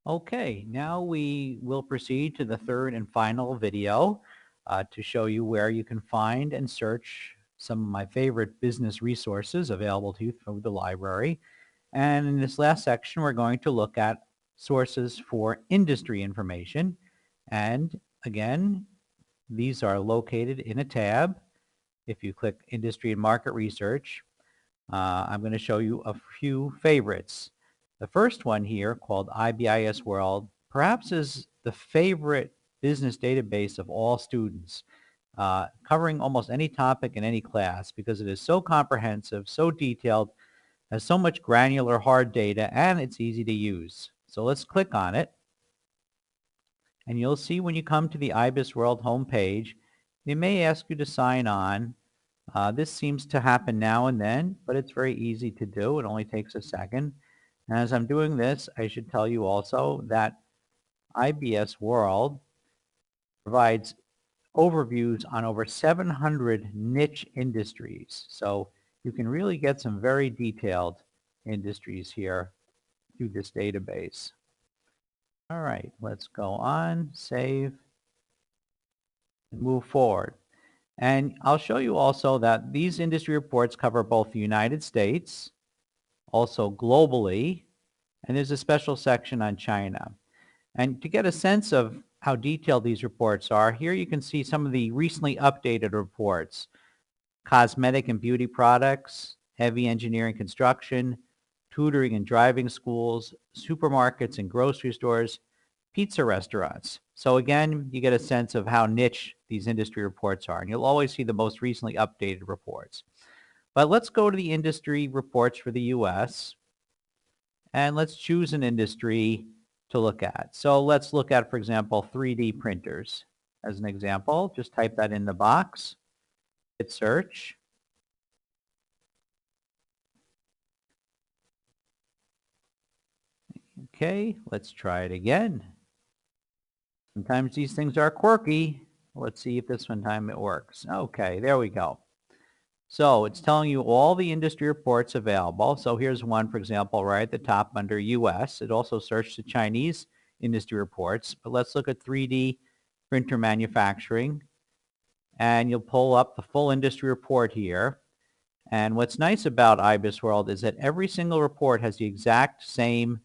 Okay, now we will proceed to the third and final video to show you where you can find and search some of my favorite business resources available to you through the library. And in this last section, we're going to look at sources for industry information. And again, these are located in a tab. If you click Industry and Market Research, I'm going to show you a few favorites. The first one here, called IBIS World, perhaps is the favorite business database of all students, covering almost any topic in any class because it is so comprehensive, so detailed, has so much granular hard data, and it's easy to use. So let's click on it. And you'll see when you come to the IBIS World homepage, they may ask you to sign on. This seems to happen now and then, but it's very easy to do. It only takes a second. And as I'm doing this, I should tell you also that IBS World provides overviews on over 700 niche industries. So you can really get some very detailed industries here through this database. All right, let's go on, save, and move forward. And I'll show you also that these industry reports cover both the United States, also globally, and there's a special section on China. And to get a sense of how detailed these reports are, here you can see some of the recently updated reports. Cosmetic and beauty products, heavy engineering construction, tutoring and driving schools, supermarkets and grocery stores, pizza restaurants. So again, you get a sense of how niche these industry reports are, and you'll always see the most recently updated reports. But let's go to the industry reports for the US, and let's choose an industry to look at. So let's look at, for example, 3D printers. As an example, just type that in the box, hit search. Okay, let's try it again. Sometimes these things are quirky. Let's see if this one time it works. Okay, there we go. So it's telling you all the industry reports available. So here's one, for example, right at the top under US. It also searched the Chinese industry reports. But let's look at 3D printer manufacturing. And you'll pull up the full industry report here. And what's nice about IBIS World is that every single report has the exact same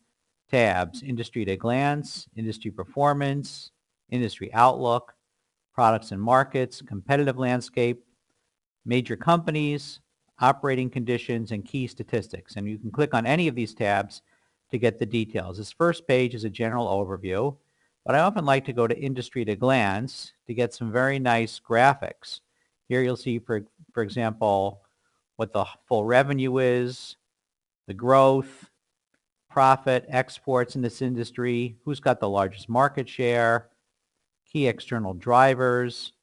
tabs: industry at a glance, industry performance, industry outlook, products and markets, competitive landscape, major companies, operating conditions, and key statistics. And you can click on any of these tabs to get the details. This first page is a general overview, but I often like to go to industry at a glance to get some very nice graphics. Here you'll see, for example, what the full revenue is, the growth, profit, exports in this industry, who's got the largest market share, key external drivers,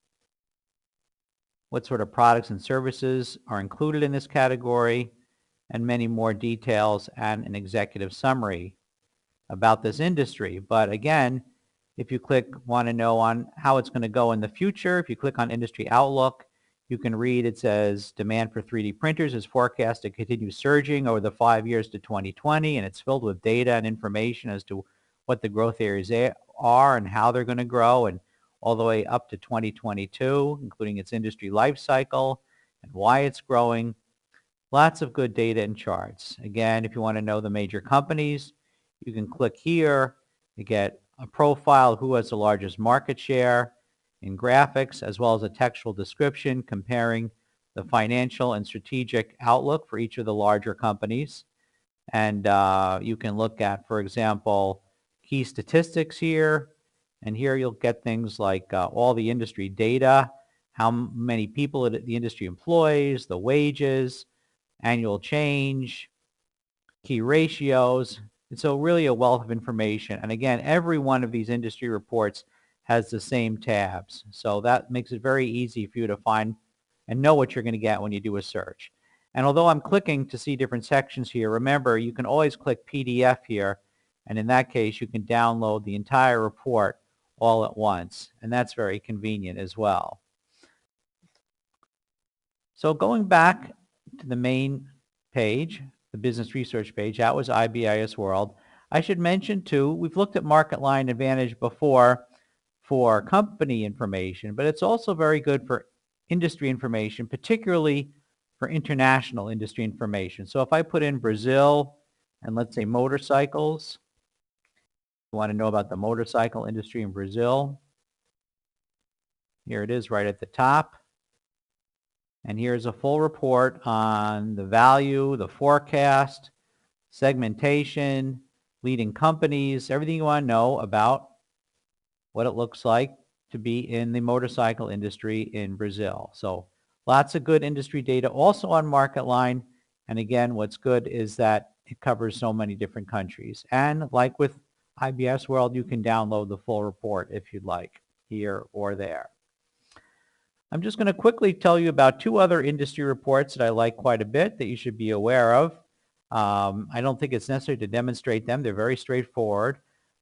what sort of products and services are included in this category, and many more details and an executive summary about this industry. But again, if you want to know on how it's going to go in the future, if you click on Industry Outlook, you can read it says demand for 3D printers is forecast to continue surging over the 5 years to 2020, and it's filled with data and information as to what the growth areas are and how they're going to grow, and all the way up to 2022, including its industry life cycle and why it's growing. Lots of good data and charts. Again, if you want to know the major companies, you can click here to get a profile of who has the largest market share in graphics, as well as a textual description comparing the financial and strategic outlook for each of the larger companies. And you can look at, for example, key statistics here. And here you'll get things like all the industry data, how many people the industry employs, the wages, annual change, key ratios. It's really a wealth of information. And again, every one of these industry reports has the same tabs. So that makes it very easy for you to find and know what you're going to get when you do a search. And although I'm clicking to see different sections here, remember, you can always click PDF here. And in that case, you can download the entire report all at once. And that's very convenient as well. So going back to the main page, the business research page, that was IBIS World. I should mention too, we've looked at MarketLine Advantage before for company information, but it's also very good for industry information, particularly for international industry information. So if I put in Brazil and let's say motorcycles, you want to know about the motorcycle industry in Brazil. Here it is right at the top. And here's a full report on the value, the forecast, segmentation, leading companies, everything you want to know about what it looks like to be in the motorcycle industry in Brazil. So lots of good industry data also on MarketLine. And again, what's good is that it covers so many different countries. And like with IBS World, you can download the full report if you'd like, here or there. I'm just going to quickly tell you about two other industry reports that I like quite a bit that you should be aware of. I don't think it's necessary to demonstrate them. They're very straightforward.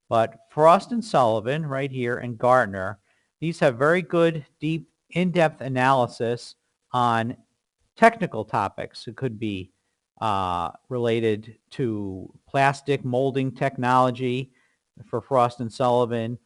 But Frost & Sullivan right here and Gartner, these have very good, deep, in-depth analysis on technical topics. It could be related to plastic molding technology for Frost & Sullivan,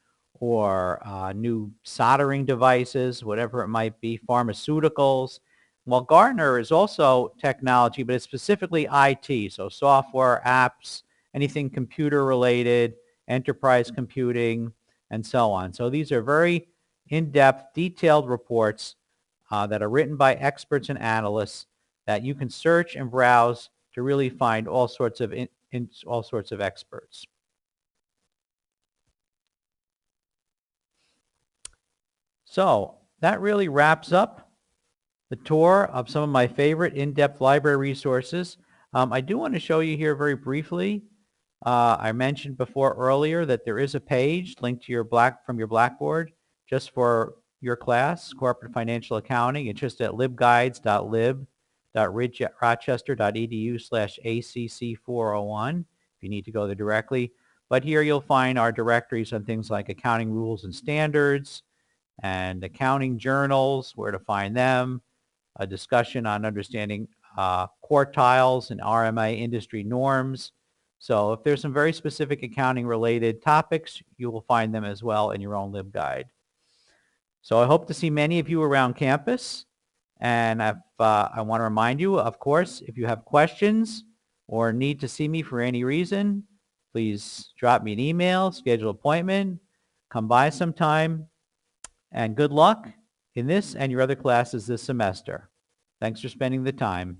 or new soldering devices, whatever it might be, pharmaceuticals. Well, Gartner is also technology, but it's specifically IT, so software, apps, anything computer-related, enterprise computing, and so on. So these are very in-depth, detailed reports that are written by experts and analysts that you can search and browse to really find all sorts of all sorts of experts. So that really wraps up the tour of some of my favorite in-depth library resources. I do want to show you here very briefly. I mentioned before earlier that there is a page linked to from your Blackboard just for your class, Corporate Financial Accounting. It's just at libguides.rochester.edu/ACC401 if you need to go there directly. But here you'll find our directories on things like accounting rules and standards, and accounting journals, where to find them, a discussion on understanding quartiles and RMI industry norms. So if there's some very specific accounting related topics, you will find them as well in your own LibGuide. So I hope to see many of you around campus. And I want to remind you, of course, if you have questions or need to see me for any reason, please drop me an email, schedule an appointment, come by sometime. And good luck in this and your other classes this semester. Thanks for spending the time.